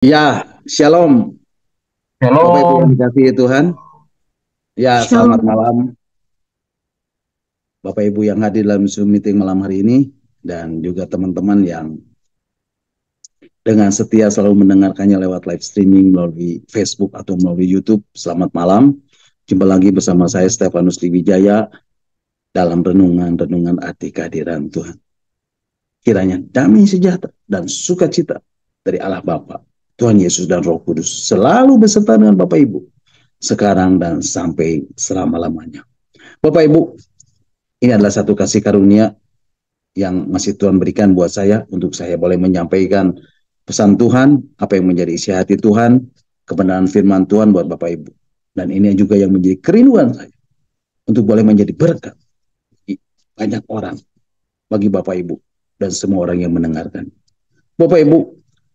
Ya, shalom, Bapak Ibu yang Shalom. dikasihi Tuhan. Ya, selamat Shalom. malam, Bapak Ibu yang hadir dalam Zoom meeting malam hari ini, dan juga teman-teman yang dengan setia selalu mendengarkannya lewat live streaming melalui Facebook atau melalui YouTube. Selamat malam, jumpa lagi bersama saya Stefanus Diwijaya dalam renungan-renungan arti kehadiran Tuhan. Kiranya damai sejahtera dan sukacita dari Allah Bapa, Tuhan Yesus dan Roh Kudus selalu beserta dengan Bapak Ibu, sekarang dan sampai selama-lamanya. Bapak Ibu, ini adalah satu kasih karunia yang masih Tuhan berikan buat saya untuk saya boleh menyampaikan pesan Tuhan, apa yang menjadi isi hati Tuhan, kebenaran firman Tuhan buat Bapak Ibu. Dan ini juga yang menjadi kerinduan saya untuk boleh menjadi berkat bagi banyak orang, bagi Bapak Ibu dan semua orang yang mendengarkan. Bapak Ibu,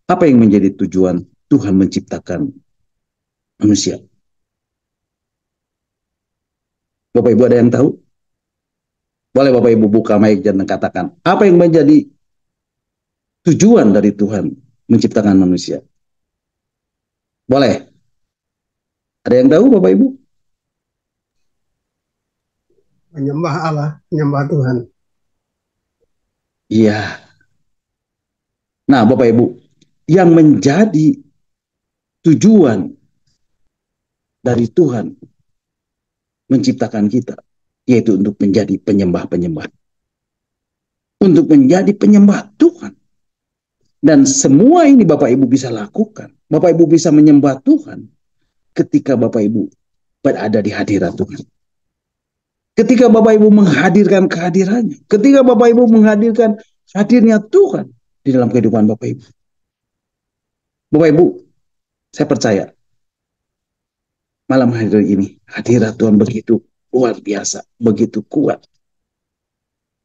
apa yang menjadi tujuan Tuhan menciptakan manusia? Bapak Ibu ada yang tahu? Boleh Bapak Ibu buka mic dan katakan, apa yang menjadi tujuan dari Tuhan menciptakan manusia? Boleh. Ada yang tahu Bapak Ibu? Menyembah Allah, menyembah Tuhan. Iya. Nah Bapak Ibu, yang menjadi tujuan dari Tuhan menciptakan kita, yaitu untuk menjadi penyembah-penyembah. Untuk menjadi penyembah Tuhan. Dan semua ini Bapak Ibu bisa lakukan. Bapak Ibu bisa menyembah Tuhan ketika Bapak Ibu berada di hadirat Tuhan. Ketika Bapak Ibu menghadirkan kehadirannya. Ketika Bapak Ibu menghadirkan hadirnya Tuhan di dalam kehidupan Bapak Ibu. Bapak Ibu, saya percaya malam hari ini hadirat Tuhan begitu luar biasa, begitu kuat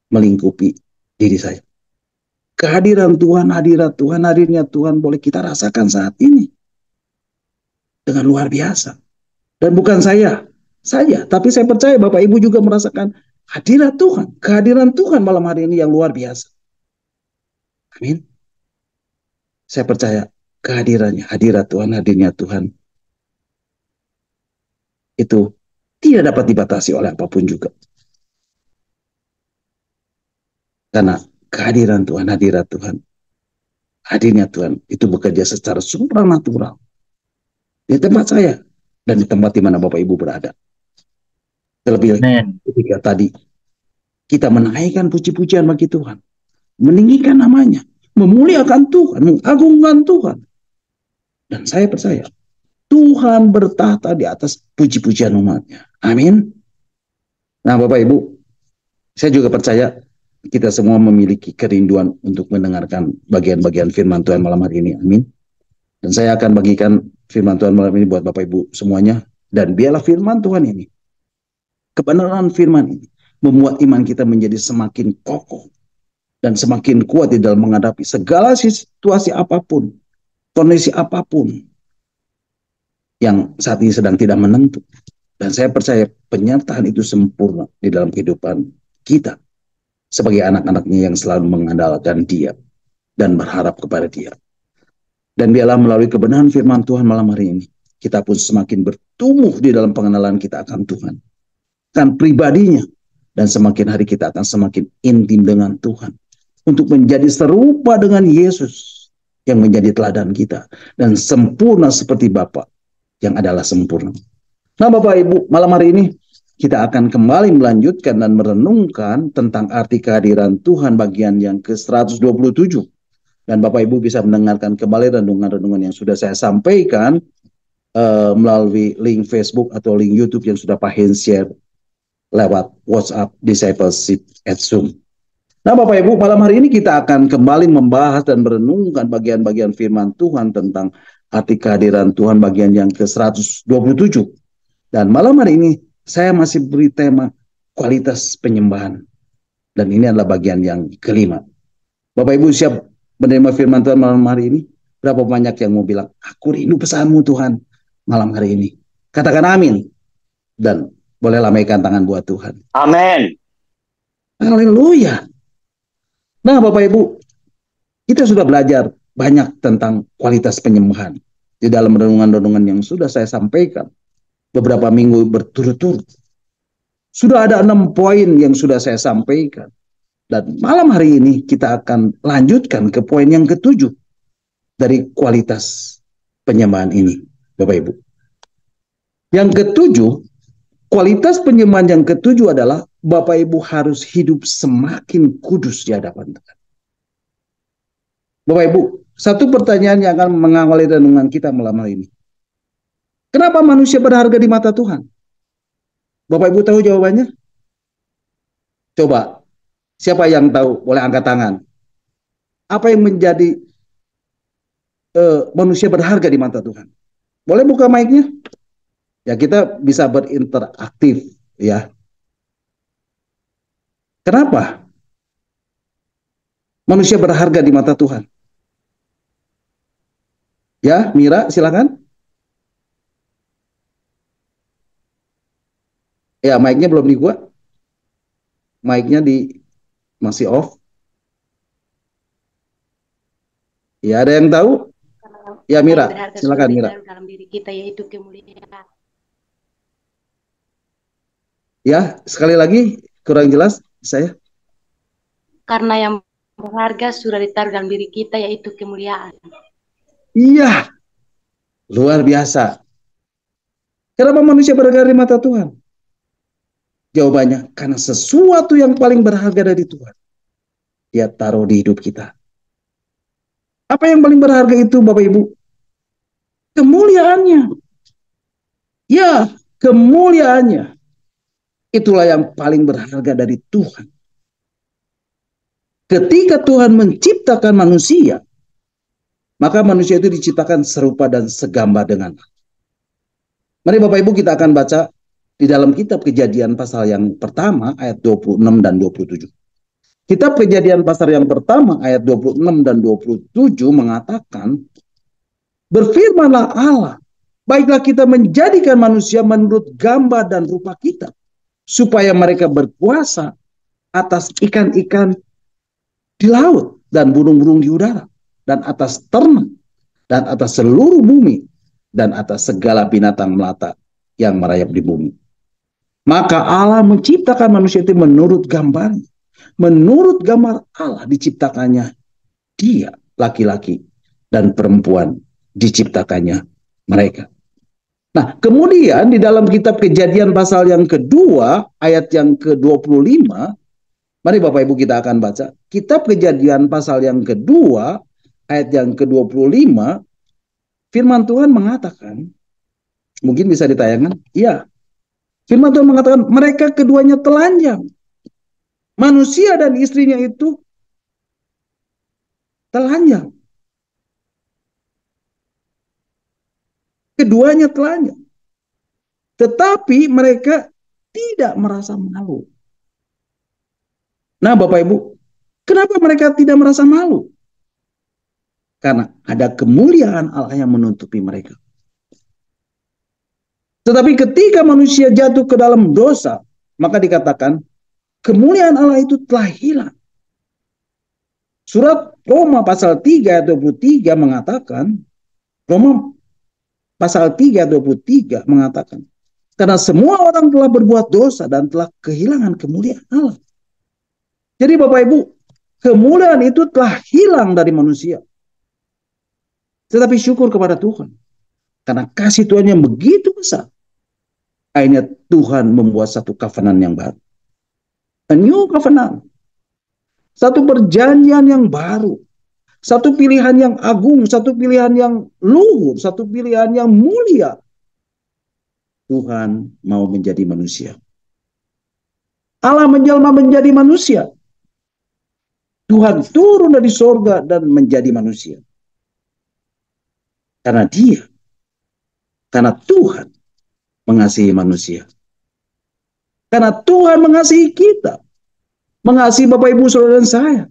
melingkupi diri saya. Kehadiran Tuhan, hadirat Tuhan, hadirnya Tuhan boleh kita rasakan saat ini dengan luar biasa. Dan bukan saya, tapi saya percaya Bapak Ibu juga merasakan hadirat Tuhan, kehadiran Tuhan malam hari ini yang luar biasa. Amin. Saya percaya kehadirannya, hadirat Tuhan, hadirnya Tuhan itu tidak dapat dibatasi oleh apapun juga. Karena kehadiran Tuhan, hadirat Tuhan, hadirnya Tuhan itu bekerja secara supranatural di tempat saya dan di tempat di mana Bapak Ibu berada. Terlebih lagi Amin. ketika tadi kita menaikkan puji-pujian bagi Tuhan, meninggikan namanya, memuliakan Tuhan, mengagungkan Tuhan. Dan saya percaya Tuhan bertahta di atas puji-pujian umatnya. Amin. Nah Bapak Ibu, saya juga percaya kita semua memiliki kerinduan untuk mendengarkan bagian-bagian firman Tuhan malam hari ini. Amin. Dan saya akan bagikan firman Tuhan malam ini buat Bapak Ibu semuanya. Dan biarlah firman Tuhan ini, kebenaran firman ini, membuat iman kita menjadi semakin kokoh dan semakin kuat di dalam menghadapi segala situasi apapun, kondisi apapun yang saat ini sedang tidak menentu. Dan saya percaya penyertaan itu sempurna di dalam kehidupan kita sebagai anak-anaknya yang selalu mengandalkan Dia dan berharap kepada Dia. Dan biarlah melalui kebenaran firman Tuhan malam hari ini, kita pun semakin bertumbuh di dalam pengenalan kita akan Tuhan, kan pribadinya, dan semakin hari kita akan semakin intim dengan Tuhan untuk menjadi serupa dengan Yesus yang menjadi teladan kita dan sempurna seperti Bapa yang adalah sempurna. Nah Bapak Ibu, malam hari ini kita akan kembali melanjutkan dan merenungkan tentang arti kehadiran Tuhan bagian yang ke-127. Dan Bapak Ibu bisa mendengarkan kembali renungan-renungan yang sudah saya sampaikan melalui link Facebook atau link YouTube yang sudah Pak Hen share lewat WhatsApp Discipleship at Zoom. Nah Bapak Ibu, malam hari ini kita akan kembali membahas dan merenungkan bagian-bagian firman Tuhan tentang arti kehadiran Tuhan bagian yang ke-127. Dan malam hari ini saya masih beri tema kualitas penyembahan. Dan ini adalah bagian yang kelima. Bapak Ibu siap menerima firman Tuhan malam hari ini? Berapa banyak yang mau bilang, aku rindu pesanmu Tuhan malam hari ini? Katakan amin. Dan boleh lambaikan tangan buat Tuhan. Amin. Haleluya. Nah Bapak Ibu, kita sudah belajar banyak tentang kualitas penyembahan di dalam renungan-renungan yang sudah saya sampaikan beberapa minggu berturut-turut. Sudah ada 6 poin yang sudah saya sampaikan. Dan malam hari ini kita akan lanjutkan ke poin yang ke-7 dari kualitas penyembahan ini, Bapak Ibu. Yang ke-7, kualitas penyembahan yang ke-7 adalah Bapak Ibu harus hidup semakin kudus di hadapan Tuhan. Bapak Ibu, satu pertanyaan yang akan mengawali renungan kita malam hari ini. Kenapa manusia berharga di mata Tuhan? Bapak Ibu tahu jawabannya? Coba, siapa yang tahu? Boleh angkat tangan. Apa yang menjadi manusia berharga di mata Tuhan? Boleh buka mic-nya? Ya, kita bisa berinteraktif ya. Kenapa manusia berharga di mata Tuhan? Ya, Mira, silakan. Ya, mic-nya belum dibuka. Mic-nya masih off. Ya, ada yang tahu? Ya, Mira, silakan Mira. Dalam diri kita yaitu kemuliaan. Ya, sekali lagi kurang jelas saya. Karena yang berharga sudah ditaruh dalam diri kita yaitu kemuliaan. Iya, luar biasa. Kenapa manusia berharga di mata Tuhan? Jawabannya, karena sesuatu yang paling berharga dari Tuhan, Dia taruh di hidup kita. Apa yang paling berharga itu, Bapak Ibu? Kemuliaannya. Ya, kemuliaannya. Itulah yang paling berharga dari Tuhan. Ketika Tuhan menciptakan manusia, maka manusia itu diciptakan serupa dan segambar dengan Allah. Mari Bapak Ibu kita akan baca di dalam kitab Kejadian pasal yang pertama ayat 26 dan 27. Kitab Kejadian pasal yang pertama ayat 26 dan 27 mengatakan, berfirmanlah Allah, baiklah kita menjadikan manusia menurut gambar dan rupa kita, supaya mereka berkuasa atas ikan-ikan di laut dan burung-burung di udara, dan atas ternak, dan atas seluruh bumi, dan atas segala binatang melata yang merayap di bumi. Maka Allah menciptakan manusia itu menurut gambarnya. Menurut gambar Allah diciptakannya dia, laki-laki dan perempuan diciptakannya mereka. Nah, kemudian di dalam kitab Kejadian pasal yang kedua, ayat yang ke-25, mari Bapak Ibu kita akan baca. Kitab Kejadian pasal yang kedua, ayat yang ke-25, firman Tuhan mengatakan, mungkin bisa ditayangkan, iya. Firman Tuhan mengatakan, mereka keduanya telanjang. Manusia dan istrinya itu telanjang. Keduanya telanjang. Tetapi mereka tidak merasa malu. Nah, Bapak Ibu, kenapa mereka tidak merasa malu? Karena ada kemuliaan Allah yang menutupi mereka. Tetapi ketika manusia jatuh ke dalam dosa, maka dikatakan kemuliaan Allah itu telah hilang. Surat Roma pasal 3 ayat 23 mengatakan, Roma pasal 3 ayat 23 mengatakan, karena semua orang telah berbuat dosa dan telah kehilangan kemuliaan Allah. Jadi Bapak Ibu, kemuliaan itu telah hilang dari manusia. Tetapi syukur kepada Tuhan. Karena kasih Tuhan yang begitu besar. Akhirnya Tuhan membuat satu covenant yang baru. A new covenant. Satu perjanjian yang baru. Satu pilihan yang agung. Satu pilihan yang luhur. Satu pilihan yang mulia. Tuhan mau menjadi manusia. Allah menjelma menjadi manusia. Tuhan turun dari sorga dan menjadi manusia. Karena Dia. Karena Tuhan mengasihi manusia. Karena Tuhan mengasihi kita. Mengasihi Bapak Ibu Saudara dan saya.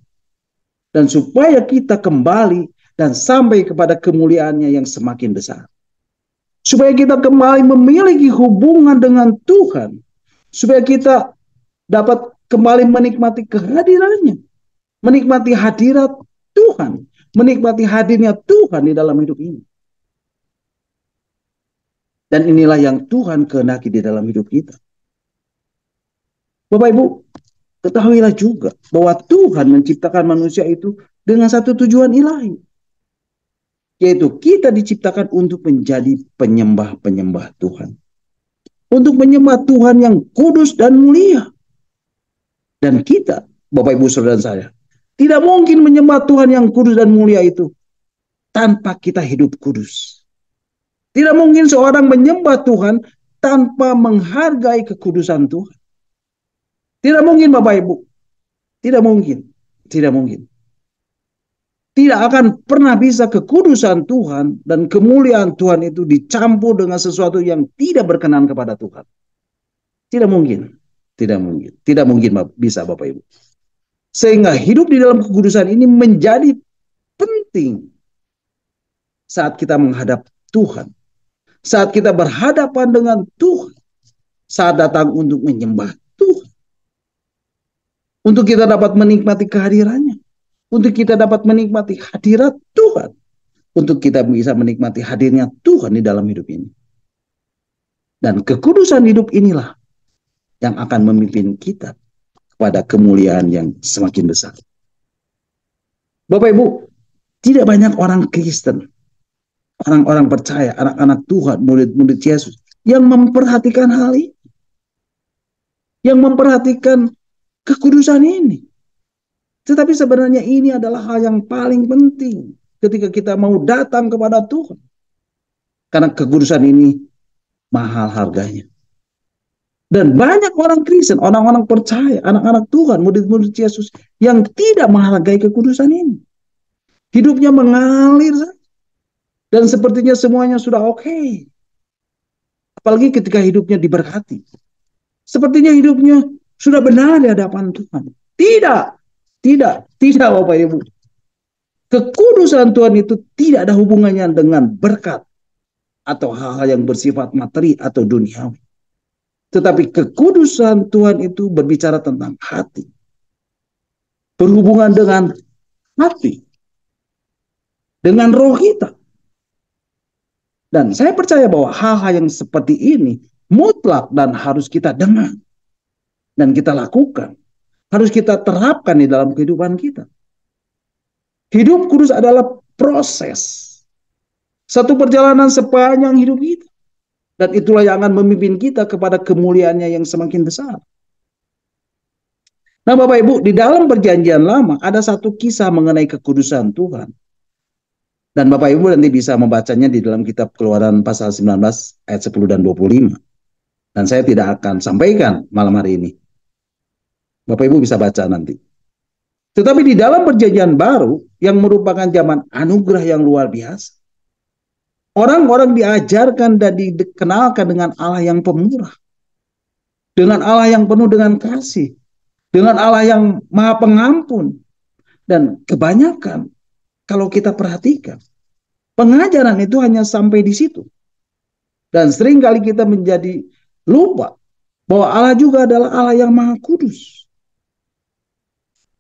Dan supaya kita kembali dan sampai kepada kemuliaannya yang semakin besar. Supaya kita kembali memiliki hubungan dengan Tuhan. Supaya kita dapat kembali menikmati kehadirannya. Menikmati hadirat Tuhan. menikmati hadirnya Tuhan di dalam hidup ini. Dan inilah yang Tuhan kehendaki di dalam hidup kita. Bapak Ibu, ketahuilah juga bahwa Tuhan menciptakan manusia itu dengan satu tujuan ilahi. Yaitu kita diciptakan untuk menjadi penyembah-penyembah Tuhan. Untuk menyembah Tuhan yang kudus dan mulia. Dan kita, Bapak Ibu Saudara saya, tidak mungkin menyembah Tuhan yang kudus dan mulia itu tanpa kita hidup kudus. Tidak mungkin seorang menyembah Tuhan tanpa menghargai kekudusan Tuhan. Tidak mungkin Bapak Ibu. Tidak mungkin. Tidak mungkin. Tidak akan pernah bisa kekudusan Tuhan dan kemuliaan Tuhan itu dicampur dengan sesuatu yang tidak berkenan kepada Tuhan. Tidak mungkin. Tidak mungkin. Tidak mungkin bisa Bapak Ibu. Sehingga hidup di dalam kekudusan ini menjadi penting saat kita menghadap Tuhan. Saat kita berhadapan dengan Tuhan. Saat datang untuk menyembah Tuhan. Untuk kita dapat menikmati kehadirannya. Untuk kita dapat menikmati hadirat Tuhan. Untuk kita bisa menikmati hadirnya Tuhan di dalam hidup ini. Dan kekudusan hidup inilah yang akan memimpin kita kepada kemuliaan yang semakin besar. Bapak Ibu, tidak banyak orang Kristen, orang-orang percaya, anak-anak Tuhan, murid-murid Yesus yang memperhatikan hal ini. Yang memperhatikan kekudusan ini. Tetapi sebenarnya ini adalah hal yang paling penting ketika kita mau datang kepada Tuhan. Karena kekudusan ini mahal harganya. Dan banyak orang Kristen, orang-orang percaya, anak-anak Tuhan, murid-murid Yesus yang tidak menghargai kekudusan ini. Hidupnya mengalir saja. Dan sepertinya semuanya sudah oke. Apalagi ketika hidupnya diberkati. Sepertinya hidupnya sudah benar di hadapan Tuhan. Tidak Bapak Ibu. Kekudusan Tuhan itu tidak ada hubungannya dengan berkat atau hal-hal yang bersifat materi atau duniawi. Tetapi kekudusan Tuhan itu berbicara tentang hati. Berhubungan dengan hati. Dengan roh kita. Dan saya percaya bahwa hal-hal yang seperti ini mutlak dan harus kita dengar. Dan kita lakukan. Harus kita terapkan di dalam kehidupan kita. Hidup kudus adalah proses. Satu perjalanan sepanjang hidup kita. Dan itulah yang akan memimpin kita kepada kemuliaannya yang semakin besar. Nah Bapak Ibu, di dalam perjanjian lama ada satu kisah mengenai kekudusan Tuhan. Dan Bapak Ibu nanti bisa membacanya di dalam kitab Keluaran pasal 19 ayat 10 dan 25. Dan saya tidak akan sampaikan malam hari ini. Bapak Ibu bisa baca nanti. Tetapi di dalam perjanjian baru yang merupakan zaman anugerah yang luar biasa. Orang-orang diajarkan dan dikenalkan dengan Allah yang pemurah. Dengan Allah yang penuh dengan kasih. Dengan Allah yang maha pengampun. Dan kebanyakan kalau kita perhatikan. Pengajaran itu hanya sampai di situ. Dan seringkali kita menjadi lupa. Bahwa Allah juga adalah Allah yang maha kudus.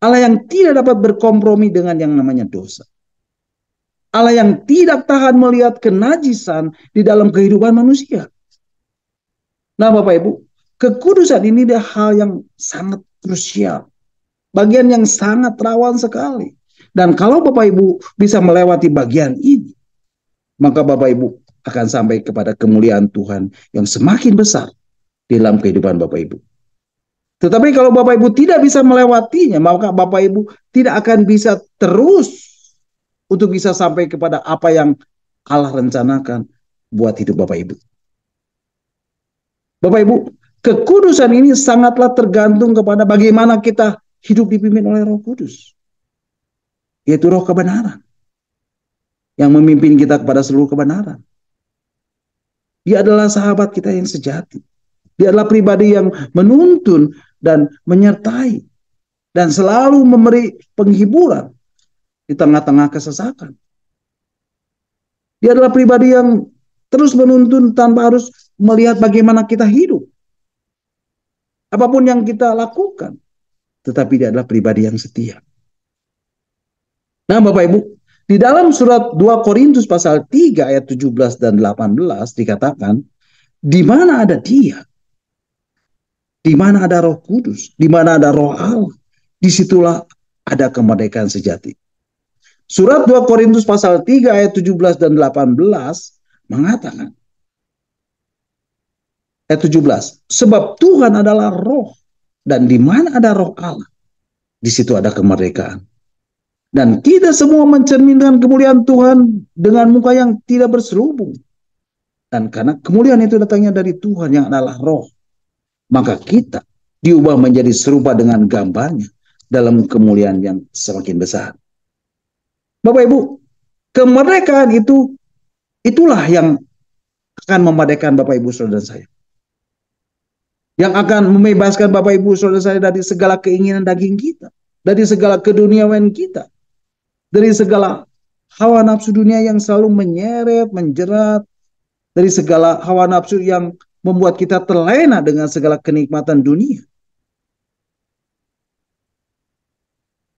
Allah yang tidak dapat berkompromi dengan yang namanya dosa. Allah yang tidak tahan melihat kenajisan di dalam kehidupan manusia. Nah Bapak Ibu, kekudusan ini adalah hal yang sangat krusial. Bagian yang sangat rawan sekali. Dan kalau Bapak Ibu bisa melewati bagian ini, maka Bapak Ibu akan sampai kepada kemuliaan Tuhan yang semakin besar di dalam kehidupan Bapak Ibu. Tetapi kalau Bapak Ibu tidak bisa melewatinya, maka Bapak Ibu tidak akan bisa terus untuk bisa sampai kepada apa yang Allah rencanakan buat hidup Bapak Ibu. Bapak Ibu, kekudusan ini sangatlah tergantung kepada bagaimana kita hidup dipimpin oleh Roh Kudus. Yaitu roh kebenaran. Yang memimpin kita kepada seluruh kebenaran. Dia adalah sahabat kita yang sejati. Dia adalah pribadi yang menuntun dan menyertai. Dan selalu memberi penghiburan di tengah-tengah kesesakan. Dia adalah pribadi yang terus menuntun tanpa harus melihat bagaimana kita hidup. Apapun yang kita lakukan. Tetapi dia adalah pribadi yang setia. Nah Bapak Ibu, Di dalam surat 2 Korintus pasal 3 ayat 17 dan 18 dikatakan, di mana ada Dia, di mana ada Roh Kudus, di mana ada Roh Allah, disitulah ada kemerdekaan sejati. Surat 2 Korintus pasal 3 ayat 17 dan 18 mengatakan, ayat 17, sebab Tuhan adalah Roh, dan di mana ada Roh Allah, di situ ada kemerdekaan. Dan kita semua mencerminkan kemuliaan Tuhan dengan muka yang tidak berselubung. Dan karena kemuliaan itu datangnya dari Tuhan yang adalah Roh, maka kita diubah menjadi serupa dengan gambarnya dalam kemuliaan yang semakin besar. Bapak Ibu, kemerdekaan itu, itulah yang akan memerdekakan Bapak Ibu Saudara saya. Yang akan membebaskan Bapak Ibu Saudara saya dari segala keinginan daging kita, dari segala keduniawian kita, dari segala hawa nafsu dunia yang selalu menyeret, menjerat, dari segala hawa nafsu yang membuat kita terlena dengan segala kenikmatan dunia.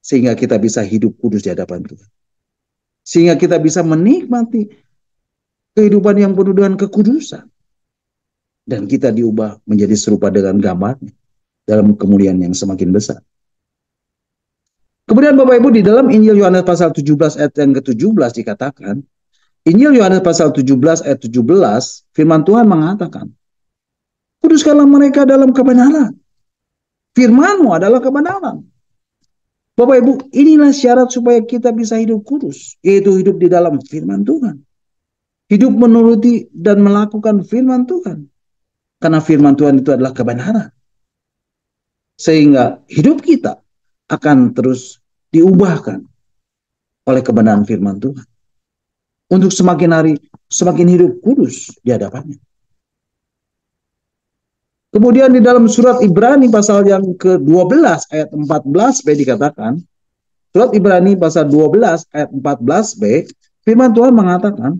Sehingga kita bisa hidup kudus di hadapan Tuhan. Sehingga kita bisa menikmati kehidupan yang penuh dengan kekudusan. Dan kita diubah menjadi serupa dengan gambarnya dalam kemuliaan yang semakin besar. Kemudian Bapak Ibu, di dalam Injil Yohanes pasal 17 ayat yang ke-17 dikatakan, Injil Yohanes pasal 17 ayat 17, firman Tuhan mengatakan, kuduskanlah mereka dalam kebenaran. Firman-Mu adalah kebenaran. Bapak Ibu, inilah syarat supaya kita bisa hidup kudus, yaitu hidup di dalam firman Tuhan. Hidup menuruti dan melakukan firman Tuhan. Karena firman Tuhan itu adalah kebenaran. Sehingga hidup kita akan terus diubahkan oleh kebenaran firman Tuhan. Untuk semakin hari, semakin hidup kudus di hadapannya. Kemudian di dalam surat Ibrani pasal yang ke-12 ayat 14b dikatakan, surat Ibrani pasal 12 ayat 14b, firman Tuhan mengatakan,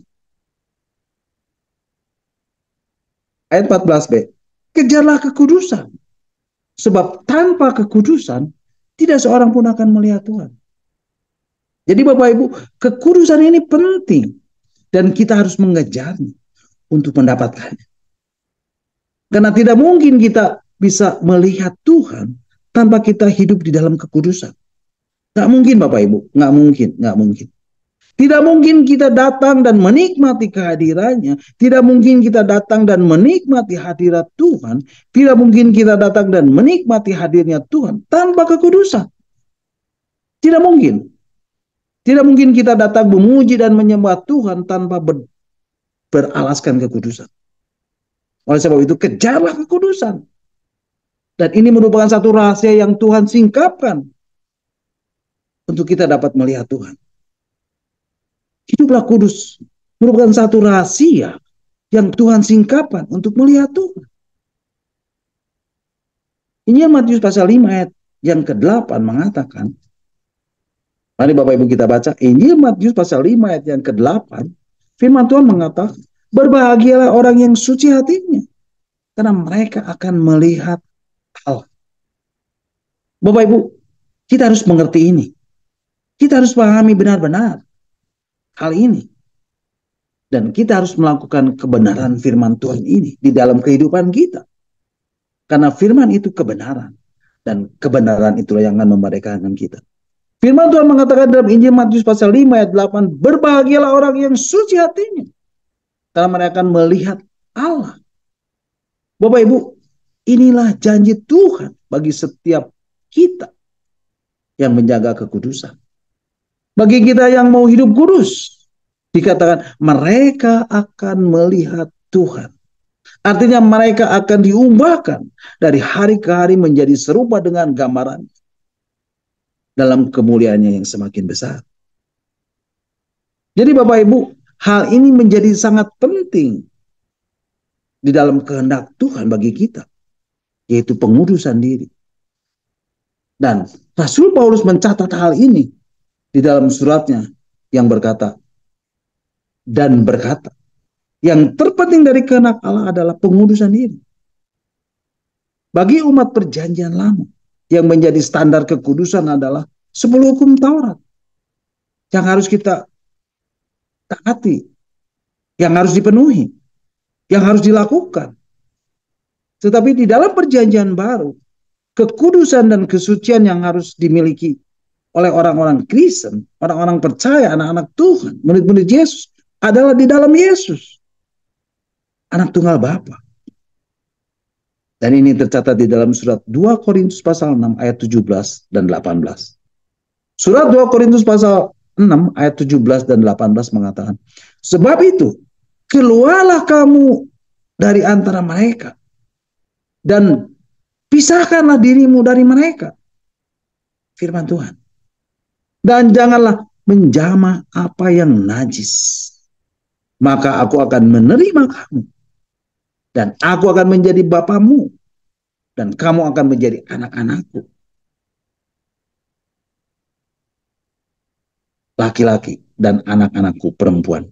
ayat 14b, kejarlah kekudusan, sebab tanpa kekudusan tidak seorang pun akan melihat Tuhan. Jadi Bapak Ibu, kekudusan ini penting dan kita harus mengejarnya untuk mendapatkannya. Karena tidak mungkin kita bisa melihat Tuhan tanpa kita hidup di dalam kekudusan. Nggak mungkin Bapak Ibu, nggak mungkin. Tidak mungkin kita datang dan menikmati kehadirannya. Tidak mungkin kita datang dan menikmati hadirat Tuhan. Tidak mungkin kita datang dan menikmati hadirnya Tuhan tanpa kekudusan. Tidak mungkin. Tidak mungkin kita datang memuji dan menyembah Tuhan tanpa beralaskan kekudusan. Oleh sebab itu, kejarlah kekudusan. Dan ini merupakan satu rahasia yang Tuhan singkapkan untuk kita dapat melihat Tuhan. Hiduplah kudus merupakan satu rahasia yang Tuhan singkapkan untuk melihat Tuhan. Injil Matius pasal 5 ayat yang ke-8 mengatakan, mari Bapak Ibu kita baca Injil Matius pasal 5 ayat yang ke-8, firman Tuhan mengatakan, berbahagialah orang yang suci hatinya, karena mereka akan melihat Allah. Bapak Ibu, kita harus mengerti ini. Kita harus pahami benar-benar hal ini. Dan kita harus melakukan kebenaran firman Tuhan ini di dalam kehidupan kita. Karena firman itu kebenaran. Dan kebenaran itulah yang akan memerdekakan kita. Firman Tuhan mengatakan dalam Injil Matius pasal 5 ayat 8, berbahagialah orang yang suci hatinya, karena mereka akan melihat Allah. Bapak Ibu, inilah janji Tuhan bagi setiap kita yang menjaga kekudusan. Bagi kita yang mau hidup kudus, dikatakan mereka akan melihat Tuhan. Artinya mereka akan diubahkan dari hari ke hari menjadi serupa dengan gambaran dalam kemuliaannya yang semakin besar. Jadi Bapak Ibu, hal ini menjadi sangat penting di dalam kehendak Tuhan bagi kita, yaitu pengudusan diri. Dan Rasul Paulus mencatat hal ini di dalam suratnya yang berkata, yang terpenting dari kehendak Allah adalah pengudusan diri. Bagi umat perjanjian lama, yang menjadi standar kekudusan adalah 10 hukum Taurat yang harus kita ditaati, yang harus dipenuhi, yang harus dilakukan. Tetapi di dalam perjanjian baru, kekudusan dan kesucian yang harus dimiliki oleh orang-orang Kristen, orang-orang percaya, anak-anak Tuhan, murid-murid Yesus, adalah di dalam Yesus, anak tunggal Bapa. Dan ini tercatat di dalam surat 2 Korintus pasal 6 ayat 17 dan 18. Surat 2 Korintus pasal 6 ayat 17 dan 18 mengatakan, sebab itu keluarlah kamu dari antara mereka dan pisahkanlah dirimu dari mereka. Firman Tuhan. Dan janganlah menjamah apa yang najis. Maka aku akan menerima kamu. Dan aku akan menjadi bapamu. Dan kamu akan menjadi anak-anakku. Laki-laki dan anak-anakku perempuan.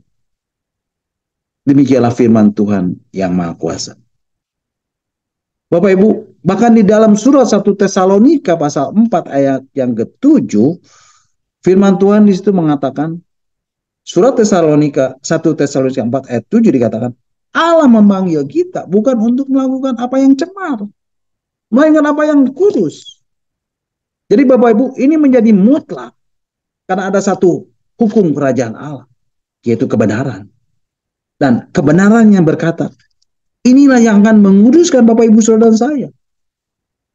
Demikianlah firman Tuhan yang Maha Kuasa. Bapak Ibu, bahkan di dalam surat 1 Tesalonika pasal 4 ayat yang ke-7, firman Tuhan di situ mengatakan, surat Tesalonika 1 Tesalonika 4 ayat 7 dikatakan, Allah memanggil kita bukan untuk melakukan apa yang cemar, melainkan apa yang kudus. Jadi Bapak Ibu, ini menjadi mutlak karena ada satu hukum kerajaan Allah, yaitu kebenaran. Dan kebenaran yang berkata, inilah yang akan menguduskan Bapak Ibu Saudara dan saya.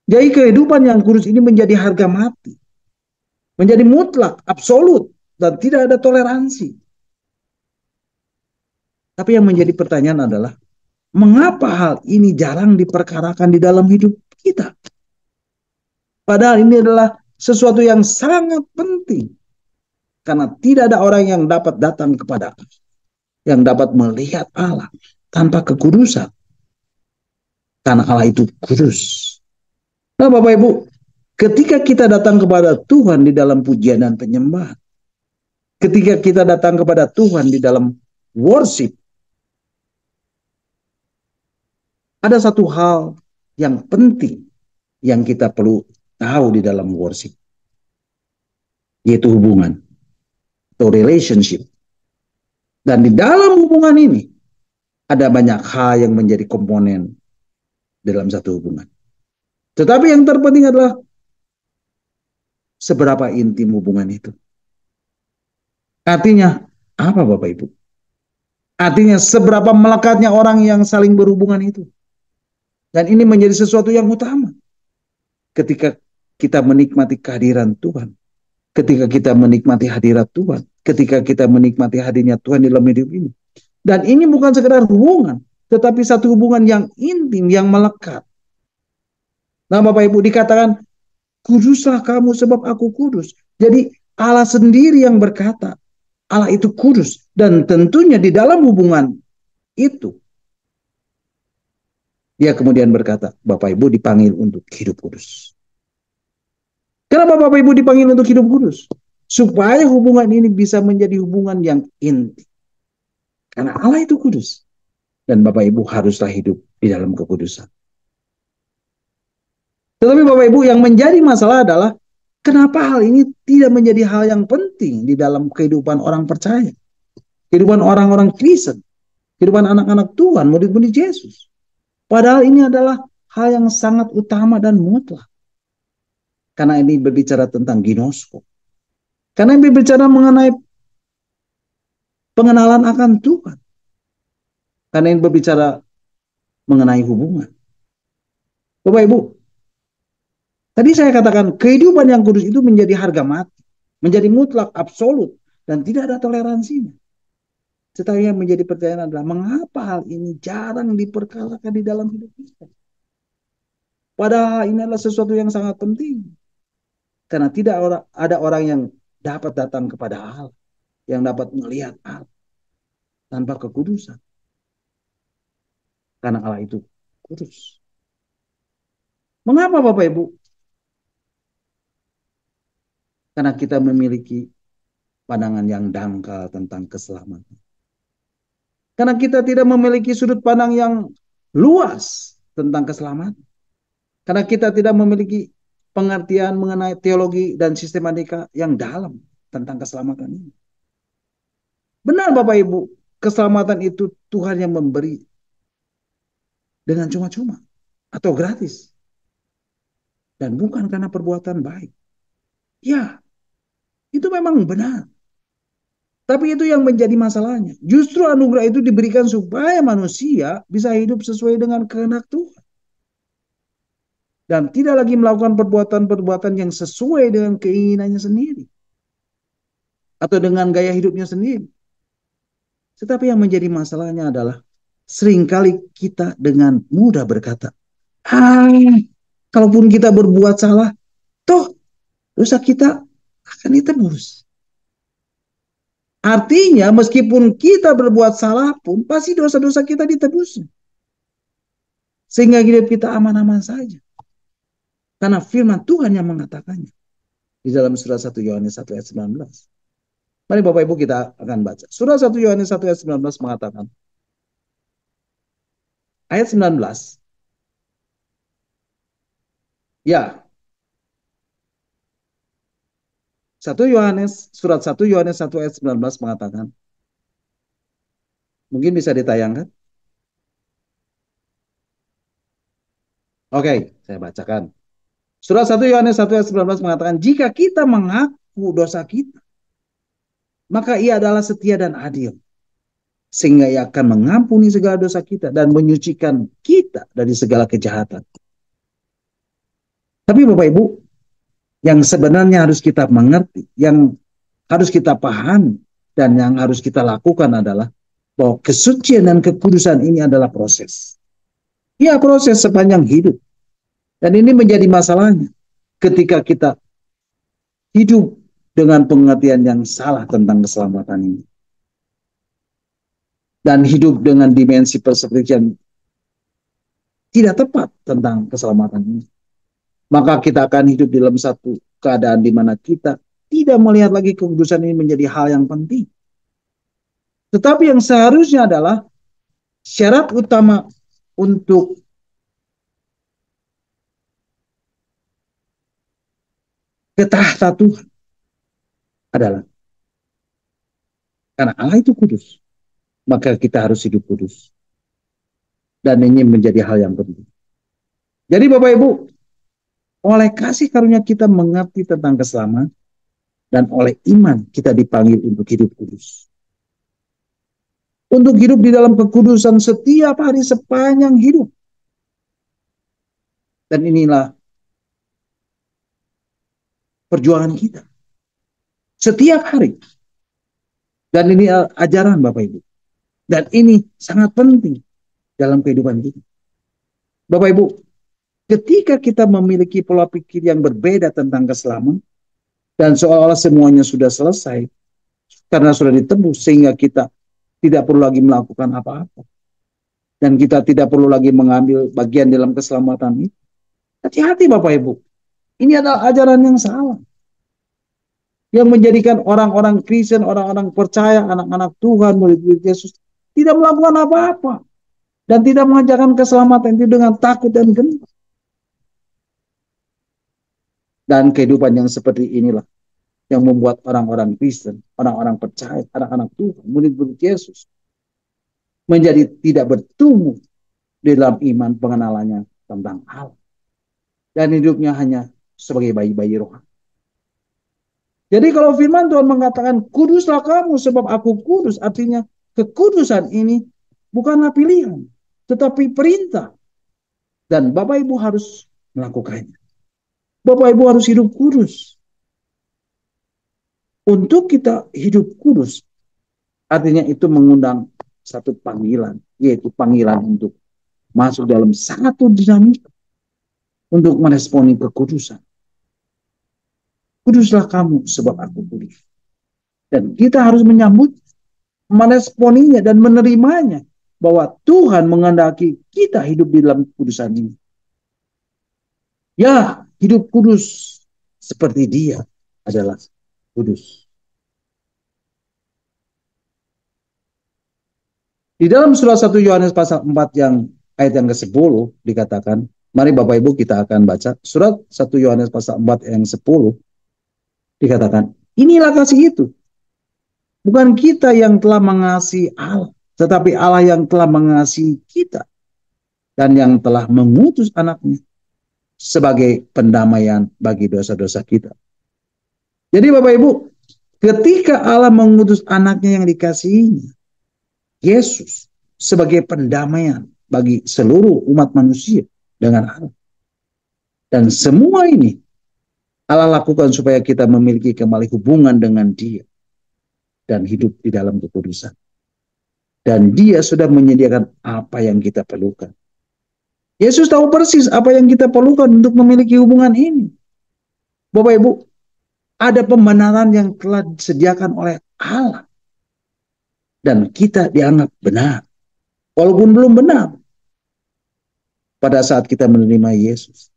Jadi kehidupan yang kudus ini menjadi harga mati. Menjadi mutlak, absolut, dan tidak ada toleransi. Tapi yang menjadi pertanyaan adalah, mengapa hal ini jarang diperkarakan di dalam hidup kita? Padahal ini adalah sesuatu yang sangat penting. Karena tidak ada orang yang dapat datang kepada Allah, yang dapat melihat Allah tanpa kekudusan. Karena Allah itu kudus. Nah Bapak Ibu, ketika kita datang kepada Tuhan di dalam pujian dan penyembahan, ketika kita datang kepada Tuhan di dalam worship, ada satu hal yang penting yang kita perlu tahu di dalam worship, yaitu hubungan atau relationship. Dan di dalam hubungan ini ada banyak hal yang menjadi komponen dalam satu hubungan. Tetapi yang terpenting adalah seberapa intim hubungan itu. Artinya apa Bapak Ibu? Artinya seberapa melekatnya orang yang saling berhubungan itu. Dan ini menjadi sesuatu yang utama. Ketika kita menikmati kehadiran Tuhan. Ketika kita menikmati hadirat Tuhan. Ketika kita menikmati hadirnya Tuhan di dalam hidup ini. Dan ini bukan sekedar hubungan. Tetapi satu hubungan yang intim, yang melekat. Nah Bapak Ibu dikatakan, kuduslah kamu sebab aku kudus. Jadi Allah sendiri yang berkata, Allah itu kudus. Dan tentunya di dalam hubungan itu, dia kemudian berkata, Bapak Ibu dipanggil untuk hidup kudus. Kenapa Bapak Ibu dipanggil untuk hidup kudus? Supaya hubungan ini bisa menjadi hubungan yang intim. Karena Allah itu kudus. Dan Bapak Ibu haruslah hidup di dalam kekudusan. Tetapi Bapak Ibu yang menjadi masalah adalah, kenapa hal ini tidak menjadi hal yang penting di dalam kehidupan orang percaya. Kehidupan orang-orang Kristen. Kehidupan anak-anak Tuhan, murid-murid Yesus. Padahal ini adalah hal yang sangat utama dan mutlak. Karena ini berbicara tentang ginosko. Karena ini berbicara mengenai pengenalan akan Tuhan. Karena ini berbicara mengenai hubungan. Bapak Ibu, tadi saya katakan kehidupan yang kudus itu menjadi harga mati. Menjadi mutlak, absolut. Dan tidak ada toleransinya. Tetapi yang menjadi pertanyaan adalah, mengapa hal ini jarang diperkarakan di dalam hidup kita? Padahal ini adalah sesuatu yang sangat penting. Karena tidak ada orang yang dapat datang kepada Allah. Yang dapat melihat Allah. Tanpa kekudusan. Karena Allah itu kudus. Mengapa Bapak Ibu? Karena kita memiliki pandangan yang dangkal tentang keselamatan. Karena kita tidak memiliki sudut pandang yang luas tentang keselamatan. Karena kita tidak memiliki pengertian mengenai teologi dan sistematika yang dalam tentang keselamatan ini. Benar Bapak Ibu, keselamatan itu Tuhan yang memberi dengan cuma-cuma atau gratis. Dan bukan karena perbuatan baik. Ya, itu memang benar. Tapi itu yang menjadi masalahnya. Justru anugerah itu diberikan supaya manusia bisa hidup sesuai dengan kehendak Tuhan. Dan tidak lagi melakukan perbuatan-perbuatan yang sesuai dengan keinginannya sendiri. Atau dengan gaya hidupnya sendiri. Tetapi yang menjadi masalahnya adalah seringkali kita dengan mudah berkata, kalaupun kita berbuat salah, toh dosa kita akan ditebus. Artinya meskipun kita berbuat salah pun pasti dosa-dosa kita ditebus. Sehingga hidup kita aman-aman saja. Karena firman Tuhan yang mengatakannya. Di dalam surat 1 Yohanes 1 ayat 19. Mari Bapak Ibu kita akan baca. Surat 1 Yohanes 1 ayat 19 mengatakan. Ayat 19. Ya. Surat 1 Yohanes 1 ayat 19 mengatakan. Mungkin bisa ditayangkan. Oke, saya bacakan. Surat 1 Yohanes 1 ayat 19 mengatakan, jika kita mengaku dosa kita, maka ia adalah setia dan adil. Sehingga ia akan mengampuni segala dosa kita dan menyucikan kita dari segala kejahatan. Tapi Bapak Ibu, yang sebenarnya harus kita mengerti, yang harus kita pahami, dan yang harus kita lakukan adalah bahwa kesucian dan kekudusan ini adalah proses. Ya, proses sepanjang hidup. Dan ini menjadi masalahnya ketika kita hidup dengan pengertian yang salah tentang keselamatan ini. Dan hidup dengan dimensi perspektif yang tidak tepat tentang keselamatan ini. Maka kita akan hidup dalam satu keadaan di mana kita tidak melihat lagi kekudusan ini menjadi hal yang penting. Tetapi yang seharusnya adalah syarat utama untuk ketaatan Tuhan adalah karena Allah itu kudus, maka kita harus hidup kudus. Dan ini menjadi hal yang penting. Jadi Bapak Ibu, oleh kasih karunia kita mengerti tentang keselamatan, dan oleh iman kita dipanggil untuk hidup kudus. Untuk hidup di dalam kekudusan setiap hari sepanjang hidup. Dan inilah perjuangan kita. Setiap hari. Dan ini ajaran Bapak Ibu. Dan ini sangat penting dalam kehidupan kita. Bapak Ibu, ketika kita memiliki pola pikir yang berbeda tentang keselamatan, dan seolah-olah semuanya sudah selesai, karena sudah ditebus, sehingga kita tidak perlu lagi melakukan apa-apa. Dan kita tidak perlu lagi mengambil bagian dalam keselamatan ini. Hati-hati Bapak Ibu. Ini adalah ajaran yang salah. Yang menjadikan orang-orang Kristen, orang-orang percaya, anak-anak Tuhan, murid-murid Yesus, tidak melakukan apa-apa. Dan tidak mengajarkan keselamatan itu dengan takut dan gentar. Dan kehidupan yang seperti inilah yang membuat orang-orang Kristen, orang-orang percaya, anak-anak Tuhan, murid-murid Yesus, menjadi tidak bertumbuh di dalam iman pengenalannya tentang Allah. Dan hidupnya hanya sebagai bayi-bayi rohani. Jadi kalau firman Tuhan mengatakan, kuduslah kamu sebab aku kudus, artinya kekudusan ini bukanlah pilihan, tetapi perintah. Dan Bapak Ibu harus melakukannya. Bapak Ibu harus hidup kudus. Untuk kita hidup kudus, artinya itu mengundang satu panggilan, yaitu panggilan untuk masuk dalam satu dinamika untuk meresponi kekudusan. Kuduslah kamu sebab aku kudus. Dan kita harus menyambut, meresponinya dan menerimanya bahwa Tuhan menghendaki kita hidup di dalam kekudusan ini. Ya, hidup kudus seperti Dia adalah kudus. Di dalam surat 1 Yohanes pasal 4 yang ayat yang ke-10 dikatakan, mari Bapak Ibu kita akan baca surat 1 Yohanes pasal 4 yang 10 dikatakan, inilah kasih itu, Bukan kita yang telah mengasihi Allah, tetapi Allah yang telah mengasihi kita dan yang telah mengutus anaknya sebagai pendamaian bagi dosa-dosa kita. Jadi Bapak Ibu, ketika Allah mengutus anaknya yang dikasihinya, Yesus, sebagai pendamaian bagi seluruh umat manusia dengan Allah. Dan semua ini Allah lakukan supaya kita memiliki kembali hubungan dengan Dia dan hidup di dalam kekudusan. Dan Dia sudah menyediakan apa yang kita perlukan. Yesus tahu persis apa yang kita perlukan untuk memiliki hubungan ini. Bapak Ibu, ada pembenaran yang telah disediakan oleh Allah. Dan kita dianggap benar. Walaupun belum benar. Pada saat kita menerima Yesus.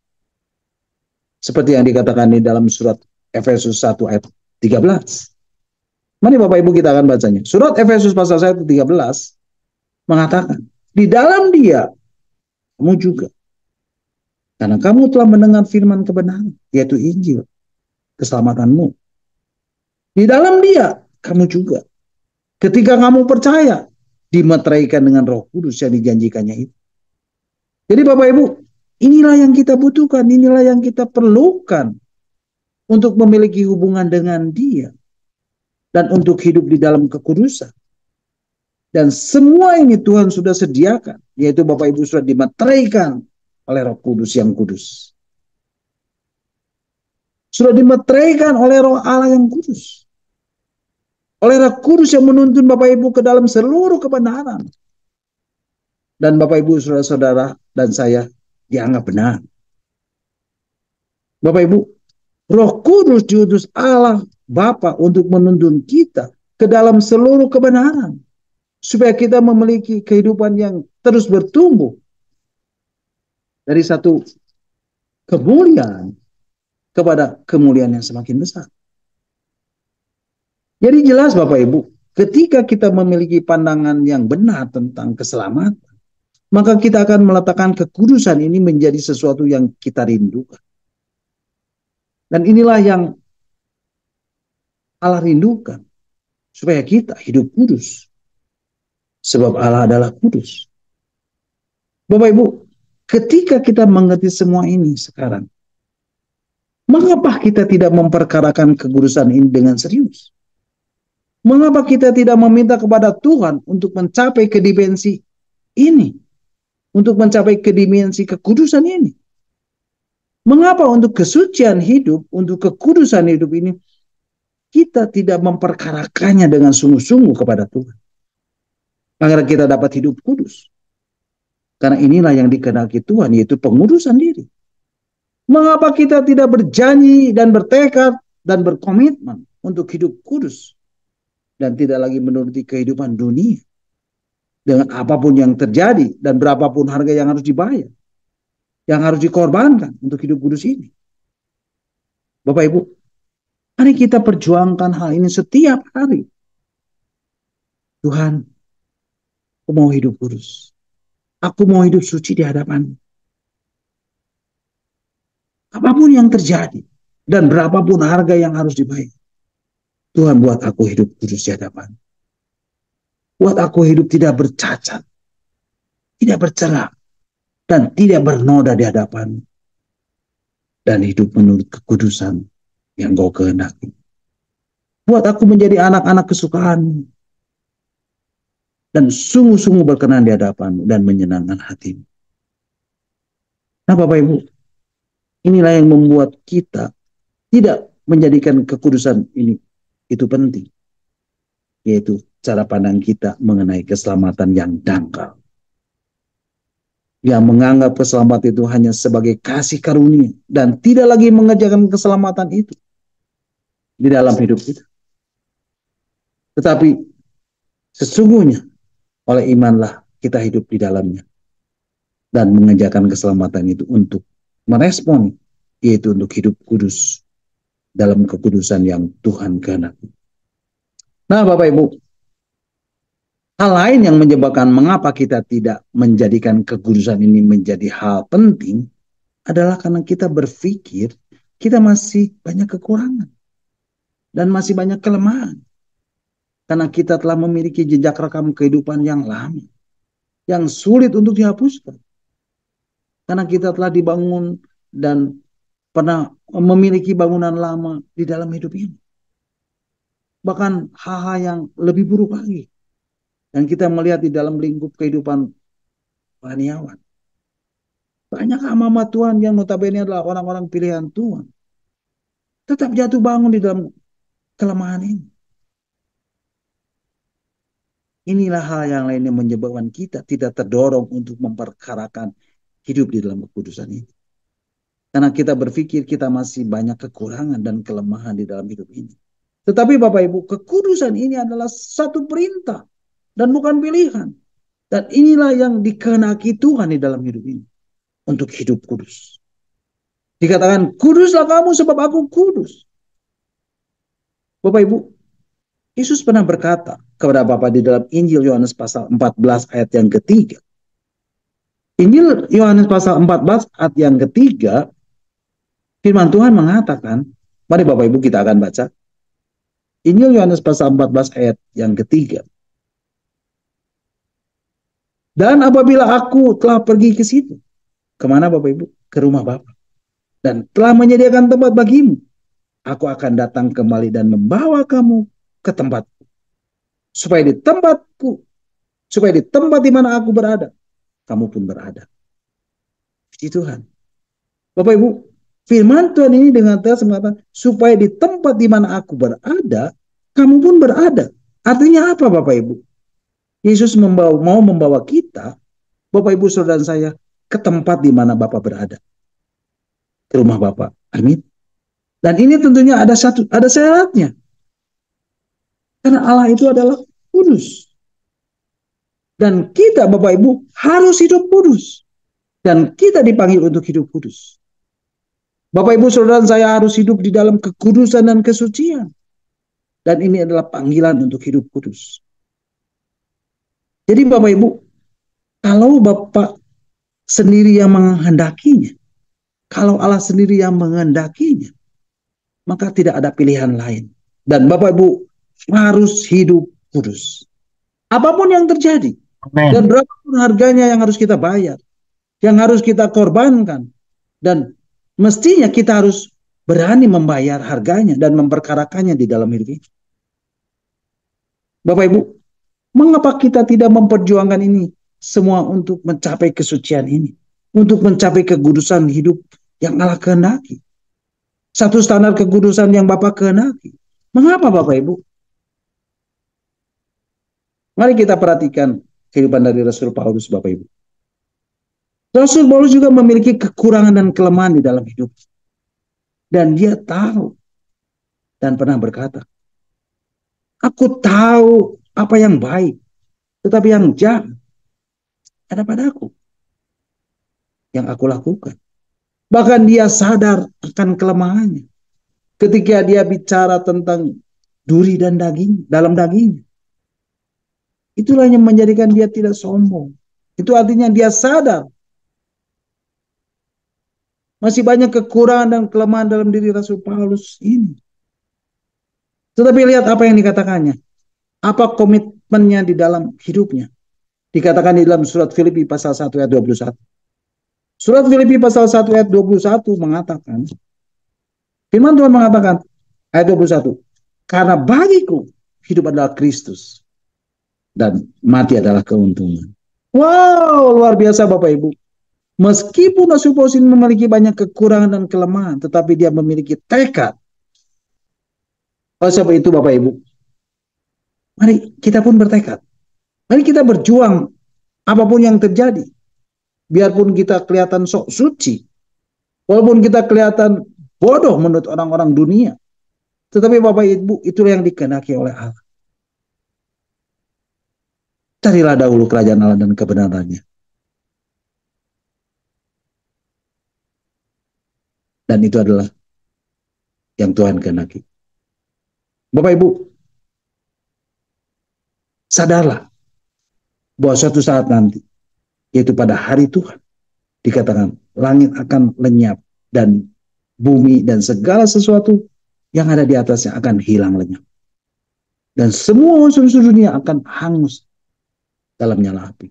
Seperti yang dikatakan di dalam surat Efesus 1 ayat 13. Mari Bapak Ibu kita akan bacanya. Surat Efesus pasal 1 ayat 13 mengatakan, di dalam Dia kamu juga, karena kamu telah mendengar firman kebenaran, yaitu Injil, keselamatanmu. Di dalam Dia kamu juga, ketika kamu percaya, dimeteraikan dengan Roh Kudus yang dijanjikannya itu. Jadi Bapak Ibu, inilah yang kita butuhkan, inilah yang kita perlukan untuk memiliki hubungan dengan Dia dan untuk hidup di dalam kekudusan. Dan semua ini Tuhan sudah sediakan, yaitu Bapak Ibu sudah dimeteraikan oleh Roh Kudus yang kudus. Sudah dimeteraikan oleh Roh Allah yang kudus. Oleh Roh Kudus yang menuntun Bapak Ibu ke dalam seluruh kebenaran. Dan Bapak Ibu, saudara-saudara dan saya dianggap benar. Bapak Ibu, Roh Kudus diutus Allah Bapa untuk menuntun kita ke dalam seluruh kebenaran. Supaya kita memiliki kehidupan yang terus bertumbuh. Dari satu kemuliaan kepada kemuliaan yang semakin besar. Jadi jelas Bapak Ibu, ketika kita memiliki pandangan yang benar tentang keselamatan, maka kita akan meletakkan kekudusan ini menjadi sesuatu yang kita rindukan. Dan inilah yang Allah rindukan. Supaya kita hidup kudus. Sebab Allah adalah kudus. Bapak Ibu, ketika kita mengerti semua ini sekarang, mengapa kita tidak memperkarakan kekudusan ini dengan serius? Mengapa kita tidak meminta kepada Tuhan untuk mencapai ke dimensi ini? Untuk mencapai ke dimensi kekudusan ini? Mengapa untuk kesucian hidup, untuk kekudusan hidup ini, kita tidak memperkarakannya dengan sungguh-sungguh kepada Tuhan? Agar kita dapat hidup kudus. Karena inilah yang dikehendaki Tuhan, yaitu pengudusan diri. Mengapa kita tidak berjanji dan bertekad dan berkomitmen untuk hidup kudus dan tidak lagi menuruti kehidupan dunia dengan apapun yang terjadi dan berapapun harga yang harus dibayar, yang harus dikorbankan untuk hidup kudus ini? Bapak Ibu, mari kita perjuangkan hal ini setiap hari. Tuhan, aku mau hidup kudus. Aku mau hidup suci di hadapan-Mu. Apapun yang terjadi dan berapapun harga yang harus dibayar, Tuhan, buat aku hidup kudus di hadapan. Buat aku hidup tidak bercacat, tidak bercerak, dan tidak bernoda di hadapan. Dan hidup menurut kekudusan yang Kau kehendaki. Buat aku menjadi anak-anak kesukaan-Mu. Dan sungguh-sungguh berkenan di hadapan-Mu dan menyenangkan hati-Mu. Nah Bapak Ibu, inilah yang membuat kita tidak menjadikan kekudusan ini itu penting. Yaitu cara pandang kita mengenai keselamatan yang dangkal. Yang menganggap keselamatan itu hanya sebagai kasih karunia. Dan tidak lagi mengerjakan keselamatan itu di dalam hidup kita. Tetapi sesungguhnya oleh imanlah kita hidup di dalamnya. Dan mengerjakan keselamatan itu untuk merespon, yaitu untuk hidup kudus dalam kekudusan yang Tuhan kehendaki. Nah Bapak Ibu, hal lain yang menyebabkan mengapa kita tidak menjadikan kekudusan ini menjadi hal penting adalah karena kita berpikir kita masih banyak kekurangan dan masih banyak kelemahan. Karena kita telah memiliki jejak rekam kehidupan yang lama, yang sulit untuk dihapuskan. Karena kita telah dibangun dan pernah memiliki bangunan lama di dalam hidup ini. Bahkan hal-hal yang lebih buruk lagi yang kita melihat di dalam lingkup kehidupan rohaniawan. Banyak hamba Tuhan yang notabene adalah orang-orang pilihan Tuhan, tetap jatuh bangun di dalam kelemahan ini. Inilah hal yang lainnya menyebabkan kita tidak terdorong untuk memperkarakan hidup di dalam kekudusan ini. Karena kita berpikir kita masih banyak kekurangan dan kelemahan di dalam hidup ini. Tetapi Bapak Ibu, kekudusan ini adalah satu perintah dan bukan pilihan. Dan inilah yang dikehendaki Tuhan di dalam hidup ini. Untuk hidup kudus. Dikatakan, kuduslah kamu sebab aku kudus. Bapak Ibu, Yesus pernah berkata kepada Bapak di dalam Injil Yohanes pasal 14 ayat yang ketiga. Injil Yohanes pasal 14 ayat yang ketiga, firman Tuhan mengatakan, mari Bapak Ibu kita akan baca. Injil Yohanes pasal 14 ayat yang ketiga. Dan apabila aku telah pergi ke situ, kemana Bapak Ibu? Ke rumah Bapa. Dan telah menyediakan tempat bagimu, aku akan datang kembali dan membawa kamu ke tempatku. Supaya di tempat di mana aku berada, kamu pun berada. Puji Tuhan. Bapak Ibu, firman Tuhan ini dengan tegas mengatakan, supaya di tempat di mana aku berada, kamu pun berada. Artinya apa Bapak Ibu? Yesus mau membawa kita, Bapak Ibu saudara saya, ke tempat di mana Bapak berada. Ke rumah Bapak. Amin. Dan ini tentunya ada syaratnya. Karena Allah itu adalah kudus. Dan kita Bapak Ibu harus hidup kudus. Dan kita dipanggil untuk hidup kudus. Bapak Ibu saudara saya harus hidup di dalam kekudusan dan kesucian. Dan ini adalah panggilan untuk hidup kudus. Jadi Bapak Ibu, kalau Bapak sendiri yang menghendakinya, kalau Allah sendiri yang menghendakinya, maka tidak ada pilihan lain. Dan Bapak Ibu harus hidup kudus. Apapun yang terjadi. Amen. Dan berapapun harganya yang harus kita bayar. Yang harus kita korbankan. Dan mestinya kita harus berani membayar harganya dan memperkarakannya di dalam hidup ini. Bapak Ibu, mengapa kita tidak memperjuangkan ini semua untuk mencapai kesucian ini? Untuk mencapai kekudusan hidup yang Allah kehendaki. Satu standar kekudusan yang Bapak kehendaki. Mengapa Bapak Ibu? Mari kita perhatikan kehidupan dari Rasul Paulus Bapak Ibu. Rasul Paulus juga memiliki kekurangan dan kelemahan di dalam hidup. Dan dia tahu dan pernah berkata, aku tahu apa yang baik, tetapi yang jahat ada padaku. Yang aku lakukan. Bahkan dia sadar akan kelemahannya. Ketika dia bicara tentang duri dan daging, dalam dagingnya. Itulah yang menjadikan dia tidak sombong. Itu artinya dia sadar. Masih banyak kekurangan dan kelemahan dalam diri Rasul Paulus ini. Tetapi lihat apa yang dikatakannya. Apa komitmennya di dalam hidupnya. Dikatakan di dalam surat Filipi pasal 1 ayat 21. Surat Filipi pasal 1 ayat 21 mengatakan. Firman Tuhan mengatakan ayat 21. Karena bagiku hidup adalah Kristus. Dan mati adalah keuntungan. Wow, luar biasa Bapak Ibu. Meskipun Rasul Paulus ini memiliki banyak kekurangan dan kelemahan, tetapi dia memiliki tekad. Oleh sebab itu Bapak Ibu, mari kita pun bertekad. Mari kita berjuang apapun yang terjadi. Biarpun kita kelihatan sok suci. Walaupun kita kelihatan bodoh menurut orang-orang dunia. Tetapi Bapak Ibu, itulah yang dikehendaki oleh Allah. Carilah dahulu kerajaan Allah dan kebenarannya. Dan itu adalah yang Tuhan kehendaki. Bapak Ibu, sadarlah bahwa suatu saat nanti, yaitu pada hari Tuhan, dikatakan langit akan lenyap dan bumi dan segala sesuatu yang ada di atasnya akan hilang lenyap. Dan semua unsur-unsur dunia akan hangus dalam nyala api.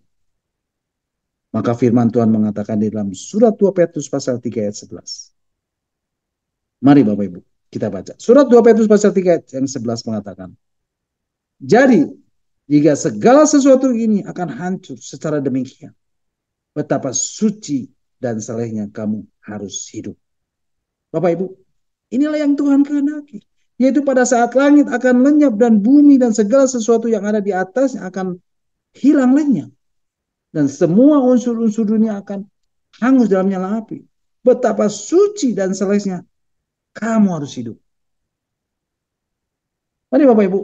Maka firman Tuhan mengatakan di dalam surat 2 Petrus pasal 3 ayat 11. Mari Bapak Ibu, kita baca. Surat 2 Petrus pasal 3 ayat yang 11 mengatakan, jadi, jika segala sesuatu ini akan hancur secara demikian, betapa suci dan salehnya kamu harus hidup. Bapak Ibu, inilah yang Tuhan kehendaki. Yaitu pada saat langit akan lenyap dan bumi dan segala sesuatu yang ada di atasnya akan hilang lenyap. Dan semua unsur-unsur dunia akan hangus dalam nyala api. Betapa suci dan salehnya kamu harus hidup. Mari Bapak Ibu,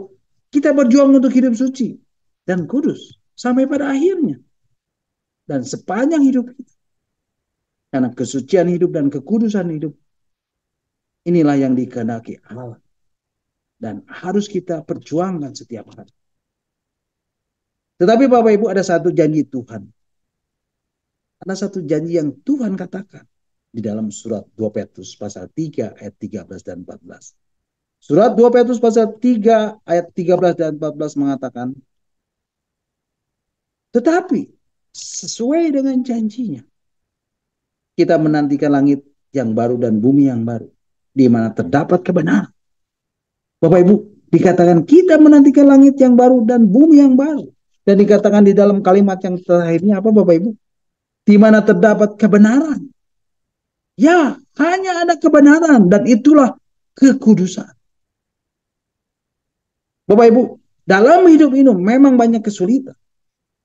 kita berjuang untuk hidup suci dan kudus sampai pada akhirnya. Dan sepanjang hidup kita. Karena kesucian hidup dan kekudusan hidup, inilah yang dikehendaki Allah. Dan harus kita perjuangkan setiap hari. Tetapi Bapak Ibu, ada satu janji Tuhan. Ada satu janji yang Tuhan katakan di dalam surat 2 Petrus pasal 3 ayat 13 dan 14. Surat 2 Petrus pasal 3 ayat 13 dan 14 mengatakan, tetapi sesuai dengan janjinya, kita menantikan langit yang baru dan bumi yang baru, di mana terdapat kebenaran. Bapak Ibu, dikatakan kita menantikan langit yang baru dan bumi yang baru. Dan dikatakan di dalam kalimat yang terakhirnya apa Bapak Ibu? Di mana terdapat kebenaran. Ya, hanya ada kebenaran dan itulah kekudusan. Bapak Ibu, dalam hidup ini memang banyak kesulitan.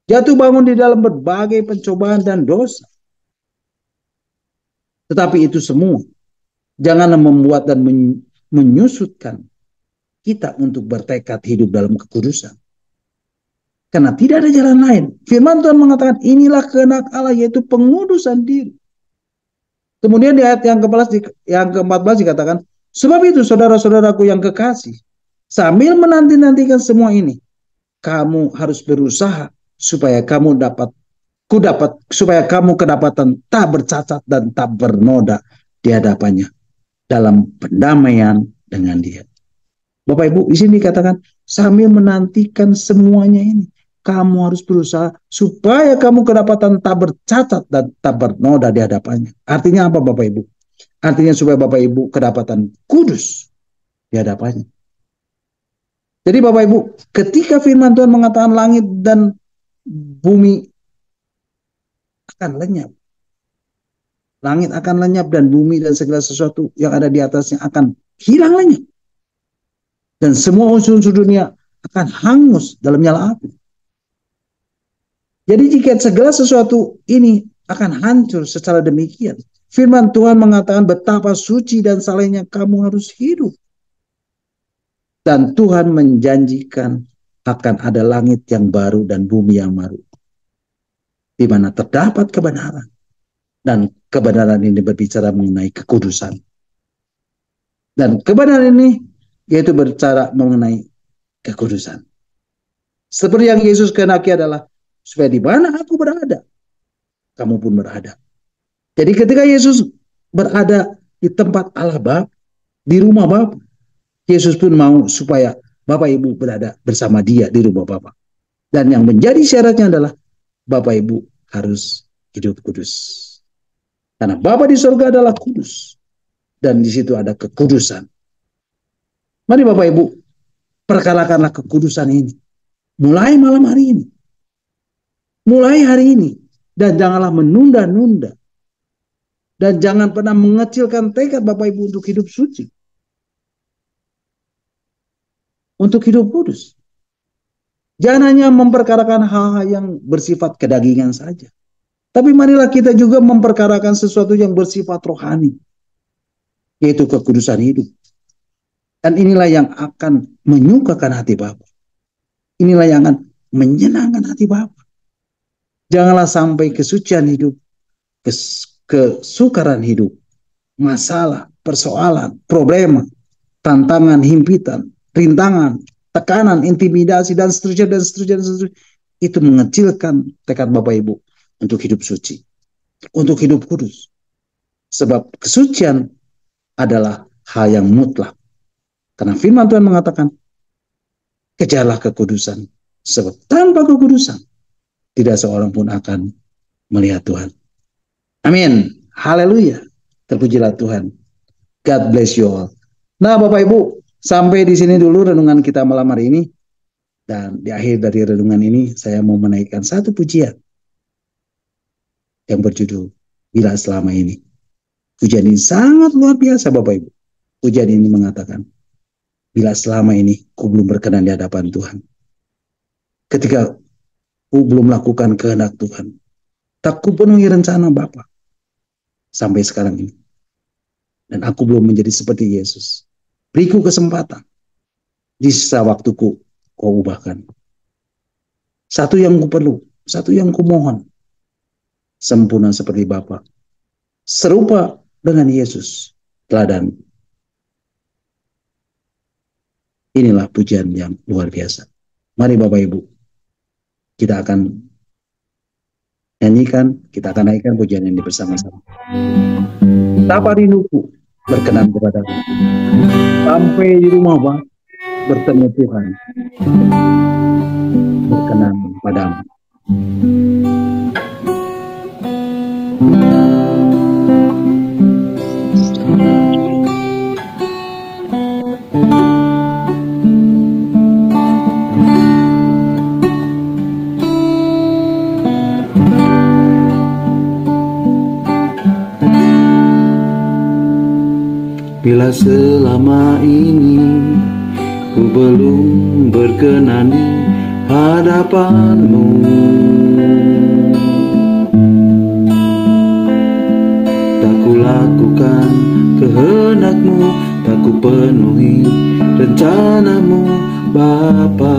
Jatuh bangun di dalam berbagai pencobaan dan dosa. Tetapi itu semua janganlah membuat dan menyusutkan kita untuk bertekad hidup dalam kekudusan. Karena tidak ada jalan lain. Firman Tuhan mengatakan inilah kehendak Allah, yaitu pengudusan diri. Kemudian di ayat yang ke-14 dikatakan, sebab itu saudara-saudaraku yang kekasih, sambil menanti-nantikan semua ini, kamu harus berusaha supaya kamu kedapatan tak bercacat dan tak bernoda di hadapannya dalam pendamaian dengan Dia. Bapak Ibu, di sini dikatakan sambil menantikan semuanya ini, kamu harus berusaha supaya kamu kedapatan tak bercacat dan tak bernoda di hadapannya. Artinya apa Bapak Ibu? Artinya supaya Bapak Ibu kedapatan kudus di hadapannya. Jadi Bapak Ibu, ketika firman Tuhan mengatakan langit dan bumi akan lenyap. Langit akan lenyap dan bumi dan segala sesuatu yang ada di atasnya akan hilang lenyap. Dan semua unsur-unsur dunia akan hangus dalam nyala api. Jadi jika segala sesuatu ini akan hancur secara demikian, firman Tuhan mengatakan betapa suci dan salehnya kamu harus hidup. Dan Tuhan menjanjikan akan ada langit yang baru dan bumi yang baru, di mana terdapat kebenaran. Dan kebenaran ini berbicara mengenai kekudusan. Dan kebenaran ini yaitu berbicara mengenai kekudusan. Seperti yang Yesus kehendaki adalah supaya di mana aku berada, kamu pun berada. Jadi ketika Yesus berada di tempat Allah Bapa, di rumah Bapa, Yesus pun mau supaya Bapak Ibu berada bersama Dia di rumah Bapa. Dan yang menjadi syaratnya adalah Bapak Ibu harus hidup kudus. Karena Bapa di surga adalah kudus. Dan di situ ada kekudusan. Mari Bapak Ibu, perkarakanlah kekudusan ini. Mulai malam hari ini. Mulai hari ini. Dan janganlah menunda-nunda. Dan jangan pernah mengecilkan tekad Bapak Ibu untuk hidup suci. Untuk hidup kudus. Jangan hanya memperkarakan hal-hal yang bersifat kedagingan saja. Tapi marilah kita juga memperkarakan sesuatu yang bersifat rohani. Yaitu kekudusan hidup. Dan inilah yang akan menyukakan hati Bapa. Inilah yang akan menyenangkan hati Bapa. Janganlah sampai kesucian hidup, kesukaran hidup, masalah, persoalan, problema, tantangan, himpitan, rintangan, tekanan, intimidasi, dan seterusnya, dan seterusnya, dan seterusnya. Itu mengecilkan tekad Bapak Ibu untuk hidup suci. Untuk hidup kudus. Sebab kesucian adalah hal yang mutlak. Karena firman Tuhan mengatakan, Kejarlah kekudusan, sebab tanpa kekudusan tidak seorang pun akan melihat Tuhan. Amin. Haleluya. Terpujilah Tuhan. God bless you all. Nah, Bapak Ibu, sampai di sini dulu renungan kita malam hari ini. Dan di akhir dari renungan ini, saya mau menaikkan satu pujian yang berjudul Bila Selama Ini. Pujian ini sangat luar biasa, Bapak Ibu. Pujian ini mengatakan, bila selama ini ku belum berkenan di hadapan Tuhan. Ketika ku belum melakukan kehendak Tuhan, tak ku penuhi rencana Bapa sampai sekarang ini. Dan aku belum menjadi seperti Yesus. Beriku kesempatan. Di sisa waktuku kau ubahkan. Satu yang ku perlu, satu yang ku mohon. Sempurna seperti Bapa. Serupa dengan Yesus. Teladan. Inilah pujian yang luar biasa. Mari Bapak Ibu. Kita akan nyanyikan, kita akan naikkan pujian ini bersama-sama. Betapa rinduku berkenan kepadamu. Sampai di rumah Bapa bertemu Tuhan. Berkenan padamu. Bila selama ini ku belum berkenan di hadapanmu, tak ku lakukan kehendakmu, tak ku penuhi rencanamu Bapa.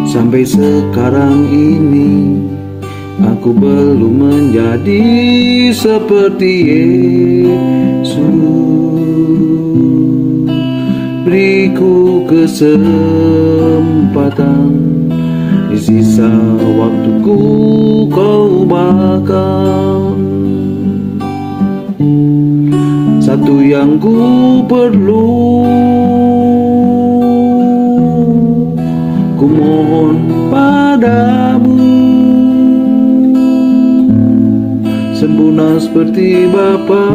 Sampai sekarang ini aku belum menjadi seperti Yesus. Beriku kesempatan, di sisa waktuku kau ubahkan. Satu yang ku perlu, ku mohon padamu. Sempurna seperti Bapa,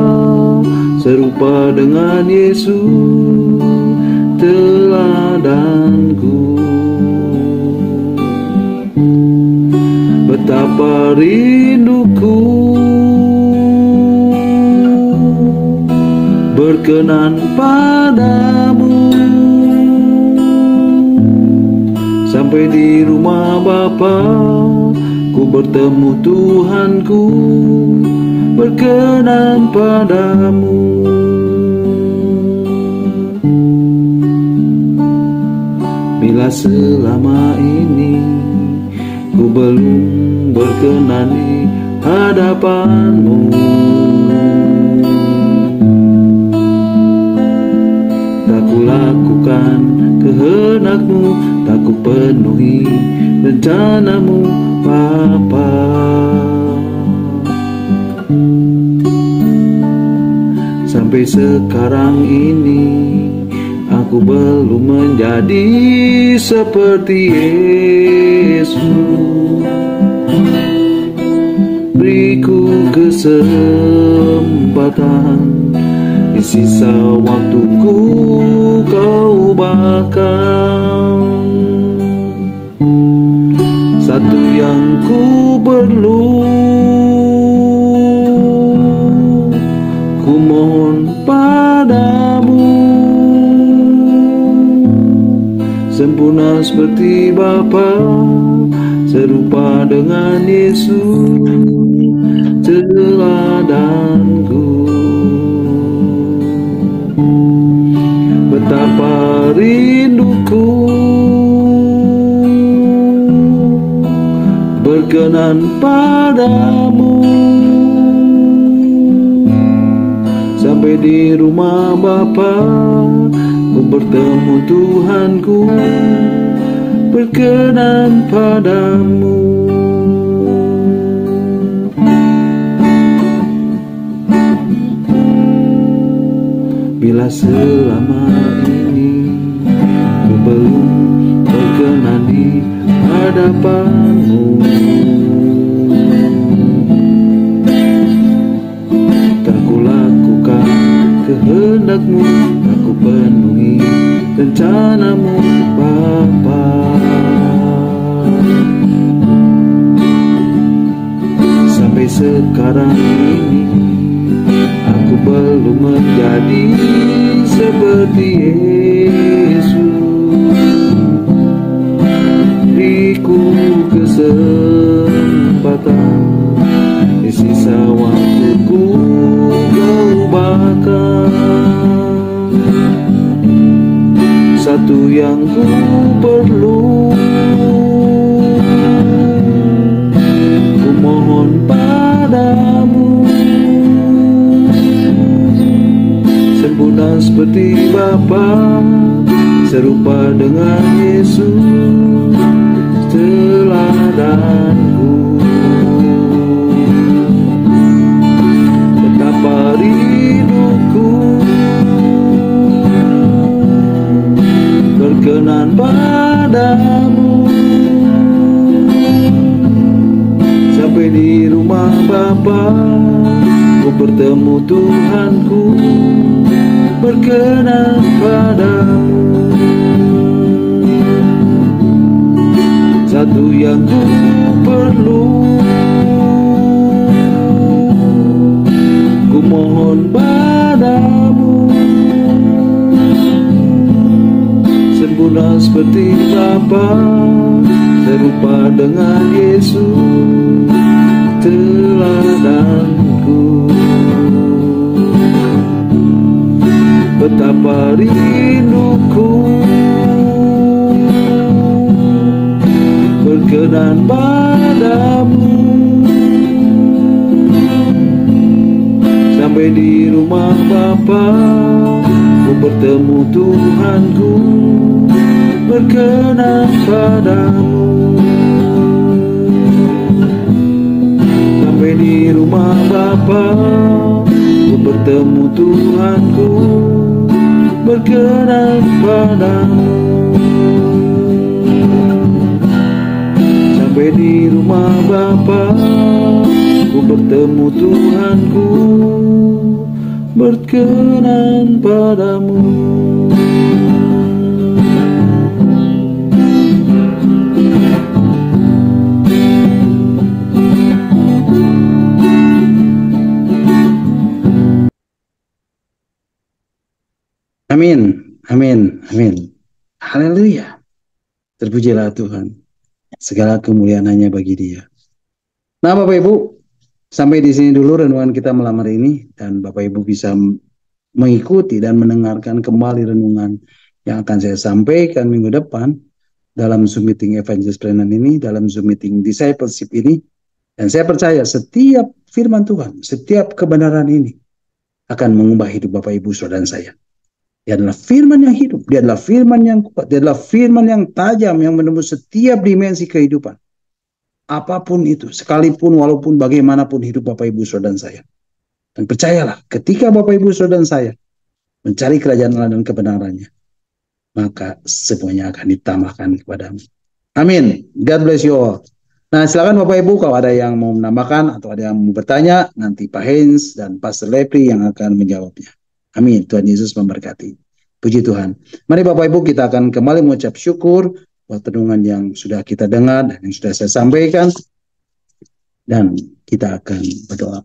serupa dengan Yesus, teladanku. Betapa rinduku berkenan padamu. Sampai di rumah Bapa ku bertemu Tuhanku, berkenan padamu. Bila selama ini ku belum berkenan di hadapanmu, tak ku lakukan kehendakmu, tak ku penuhi rencanamu Bapa. Sampai sekarang ini aku belum menjadi seperti Yesus. Beriku kesempatan, di sisa waktuku kau ubahkan. Satu yang ku perlu, ku mohon padamu. Sempurna seperti Bapa, serupa dengan Yesus, teladanku. Betapa rinduku berkenan padamu. Sampai di rumah Bapa ku bertemu Tuhanku, berkenan padamu. Bila selama ini ku belum berkenan di hadapanmu. Tak ku lakukan kehendakmu, tak ku penuhi rencanamu Bapa. Sampai sekarang ini aku belum menjadi seperti Yesus. Beriku kesempatan, di sisa waktuku kau ubahkan satu yang ku perlu. Ku mohon padamu, sempurna seperti Bapa, serupa dengan Yesus teladanku. Betapa rinduku berkenan padamu, sampai di rumah Bapa ku bertemu Tuhanku, berkenan padamu. Satu yang ku perlu, ku mohon padamu, sempurna seperti Bapa, serupa dengan Yesus teladanku. Betapa rinduku berkenan padamu, sampai di rumah Bapa ku bertemu Tuhanku, berkenan padamu. Sampai di rumah Bapa ku bertemu Tuhanku, berkenan padamu. Sampai di rumah Bapa ku bertemu Tuhanku, berkenan padamu. Amin, amin, amin. Haleluya. Terpujilah Tuhan. Segala kemuliaan hanya bagi Dia. Nah, Bapak Ibu, sampai di sini dulu renungan kita malam hari ini, dan Bapak Ibu bisa mengikuti dan mendengarkan kembali renungan yang akan saya sampaikan minggu depan dalam Zoom meeting Evangelist Prenan ini, dalam Zoom meeting Discipleship ini. Dan saya percaya setiap firman Tuhan, setiap kebenaran ini akan mengubah hidup Bapak Ibu Saudara dan saya. Dia adalah firman yang hidup, dia adalah firman yang kuat, dia adalah firman yang tajam yang menembus setiap dimensi kehidupan. Apapun itu, sekalipun walaupun bagaimanapun hidup Bapak Ibu Saudara dan saya. Dan percayalah, ketika Bapak Ibu Saudara dan saya mencari kerajaan Allah dan kebenarannya, maka semuanya akan ditambahkan kepadamu. Amin. God bless you all. Nah, silakan Bapak Ibu kalau ada yang mau menambahkan atau ada yang mau bertanya, nanti Pak Hens dan Pastor Lepri yang akan menjawabnya. Amin. Tuhan Yesus memberkati. Puji Tuhan. Mari Bapak Ibu kita akan kembali mengucap syukur buat renungan yang sudah kita dengar dan yang sudah saya sampaikan. Dan kita akan berdoa.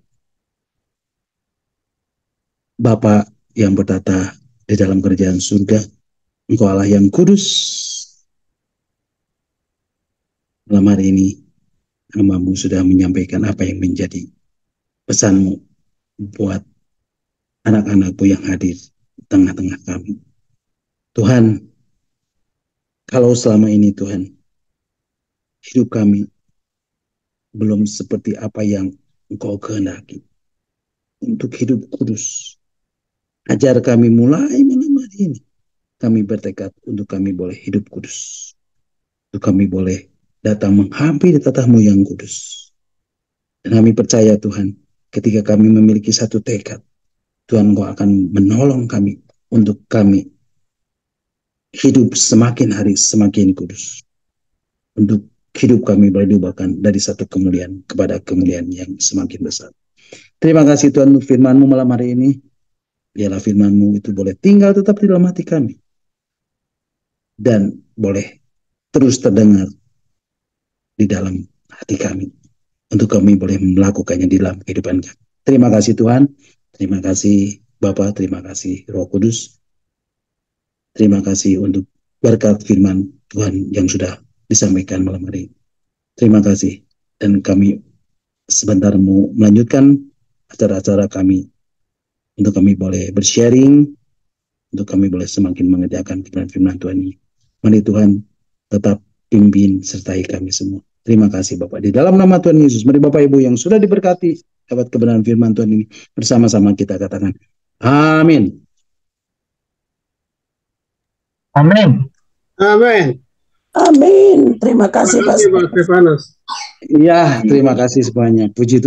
Bapa yang bertata di dalam kerajaan surga, Engkau Allah yang kudus. Malam hari ini, hamba-Mu sudah menyampaikan apa yang menjadi pesan-Mu buat anak-anak-Mu yang hadir di tengah-tengah kami. Tuhan, kalau selama ini Tuhan, hidup kami belum seperti apa yang Engkau kehendaki untuk hidup kudus, ajar kami mulai malam hari ini. Kami bertekad untuk kami boleh hidup kudus, untuk kami boleh datang menghampiri tatah-Mu yang kudus. Dan kami percaya Tuhan, ketika kami memiliki satu tekad, Tuhan Engkau akan menolong kami untuk kami hidup semakin hari semakin kudus. Untuk hidup kami boleh diubahkan dari satu kemuliaan kepada kemuliaan yang semakin besar. Terima kasih Tuhan untuk firman-Mu malam hari ini. Biarlah firman-Mu itu boleh tinggal tetap di dalam hati kami. Dan boleh terus terdengar di dalam hati kami. Untuk kami boleh melakukannya di dalam kehidupan kami. Terima kasih Tuhan. Terima kasih Bapa, terima kasih Roh Kudus. Terima kasih untuk berkat firman Tuhan yang sudah disampaikan malam hari ini. Terima kasih. Dan kami sebentar mau melanjutkan acara-acara kami. Untuk kami boleh bersharing. Untuk kami boleh semakin mengerjakan firman Tuhan ini. Mari Tuhan tetap pimpin sertai kami semua. Terima kasih Bapak. Di dalam nama Tuhan Yesus. Mari Bapak Ibu yang sudah diberkati dapat kebenaran firman Tuhan ini. Bersama-sama kita katakan. Amin. Amin. Amin. Amin. Terima kasih Terima kasih Pak. Pak Stefanus. Ya, terima kasih semuanya. Puji Tuhan.